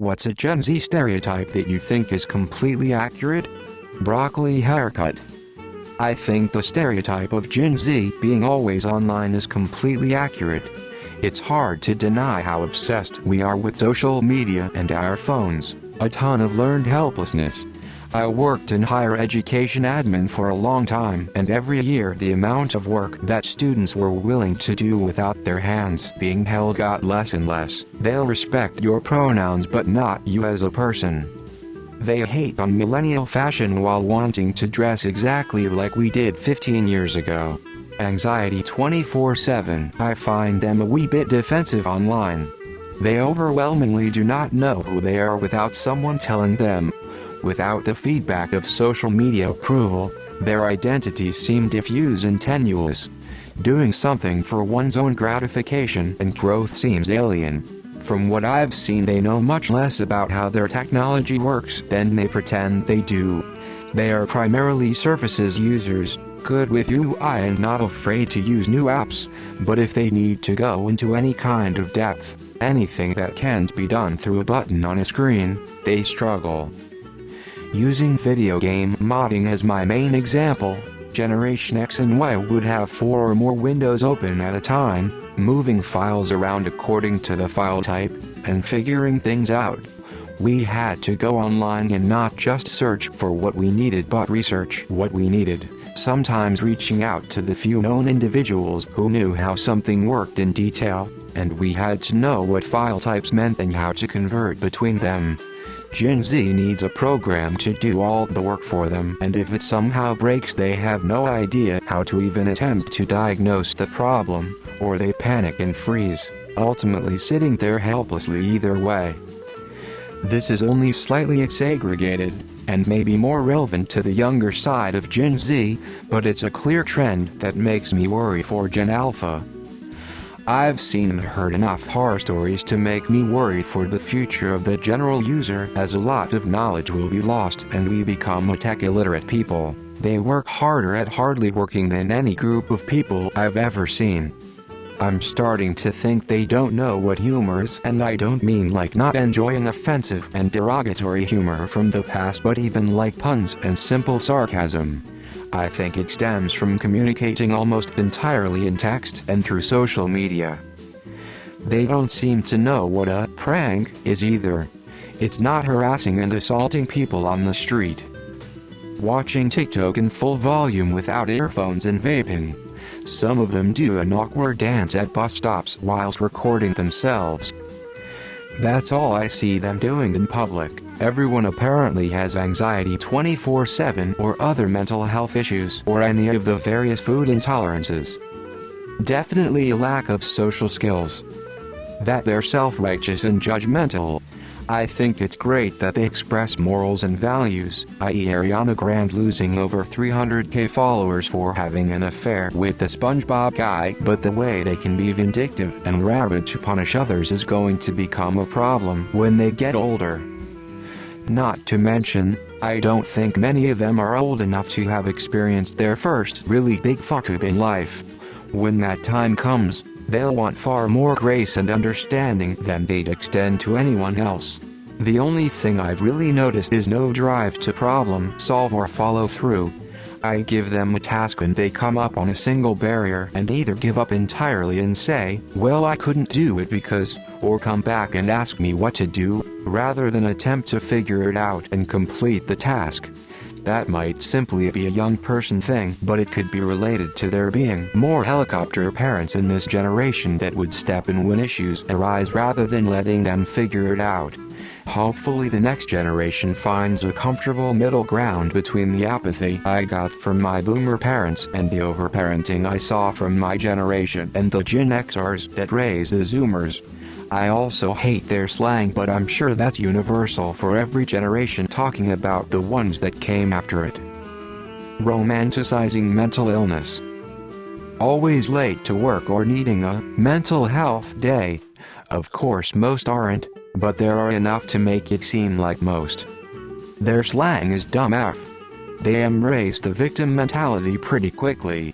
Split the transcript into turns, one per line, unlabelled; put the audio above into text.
What's a Gen Z stereotype that you think is completely accurate? Broccoli haircut. I think the stereotype of Gen Z being always online is completely accurate. It's hard to deny how obsessed we are with social media and our phones, a ton of learned helplessness. I worked in higher education admin for a long time, and every year the amount of work that students were willing to do without their hands being held got less and less. They'll respect your pronouns but not you as a person. They hate on millennial fashion while wanting to dress exactly like we did 15 years ago. Anxiety 24/7. I find them a wee bit defensive online. They overwhelmingly do not know who they are without someone telling them. Without the feedback of social media approval, their identities seem diffuse and tenuous. Doing something for one's own gratification and growth seems alien. From what I've seen, they know much less about how their technology works than they pretend they do. They are primarily surfaces users, good with UI and not afraid to use new apps, but if they need to go into any kind of depth, anything that can't be done through a button on a screen, they struggle. Using video game modding as my main example, Generation X and Y would have 4 or more windows open at a time, moving files around according to the file type, and figuring things out. We had to go online and not just search for what we needed but research what we needed, sometimes reaching out to the few known individuals who knew how something worked in detail, and we had to know what file types meant and how to convert between them. Gen Z needs a program to do all the work for them, and if it somehow breaks they have no idea how to even attempt to diagnose the problem, or they panic and freeze, ultimately sitting there helplessly either way. This is only slightly segregated, and may be more relevant to the younger side of Gen Z, but it's a clear trend that makes me worry for Gen Alpha. I've seen and heard enough horror stories to make me worry for the future of the general user, as a lot of knowledge will be lost and we become a tech-illiterate people. They work harder at hardly working than any group of people I've ever seen. I'm starting to think they don't know what humor is, and I don't mean like not enjoying offensive and derogatory humor from the past, but even like puns and simple sarcasm. I think it stems from communicating almost entirely in text and through social media. They don't seem to know what a prank is either. It's not harassing and assaulting people on the street. Watching TikTok in full volume without earphones and vaping. Some of them do an awkward dance at bus stops whilst recording themselves. That's all I see them doing in public. Everyone apparently has anxiety 24/7 or other mental health issues or any of the various food intolerances. Definitely a lack of social skills. That they're self-righteous and judgmental. I think it's great that they express morals and values, i.e. Ariana Grande losing over 300k followers for having an affair with the SpongeBob guy, but the way they can be vindictive and rabid to punish others is going to become a problem when they get older. Not to mention, I don't think many of them are old enough to have experienced their first really big fuck-up in life. When that time comes, they'll want far more grace and understanding than they'd extend to anyone else. The only thing I've really noticed is no drive to problem solve or follow through. I give them a task and they come up on a single barrier and either give up entirely and say, well, I couldn't do it because, or come back and ask me what to do, rather than attempt to figure it out and complete the task. That might simply be a young person thing, but it could be related to there being more helicopter parents in this generation that would step in when issues arise rather than letting them figure it out. Hopefully the next generation finds a comfortable middle ground between the apathy I got from my boomer parents and the overparenting I saw from my generation and the Gen Xers that raise the Zoomers. I also hate their slang, but I'm sure that's universal for every generation, talking about the ones that came after it. Romanticizing mental illness. Always late to work or needing a mental health day. Of course most aren't, but there are enough to make it seem like most. Their slang is dumb F. They embrace the victim mentality pretty quickly,